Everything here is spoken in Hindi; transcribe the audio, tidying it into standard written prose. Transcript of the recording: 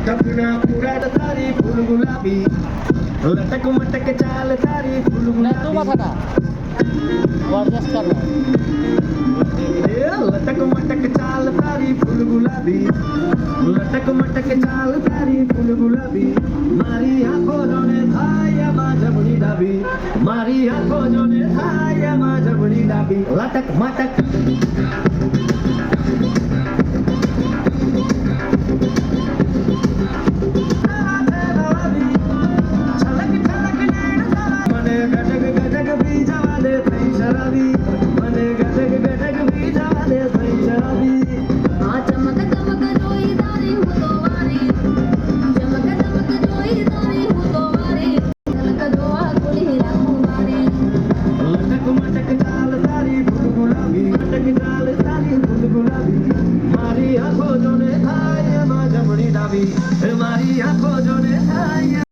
कपड़ा पूरा तारी फूल गुलाबी लटक मटक चाल तारी फूल ना तू गुलाबी माथा बर्दाश्त करना लटक मटक चाल तारी फूल गुलाबी लटक मटक चाल तारी फूल गुलाबी मारी आंखों जोने थाया माझा बुनी डाबी मारी आंखों जोने थाया माझा बुनी डाबी लटक मटक मारी आंखों जो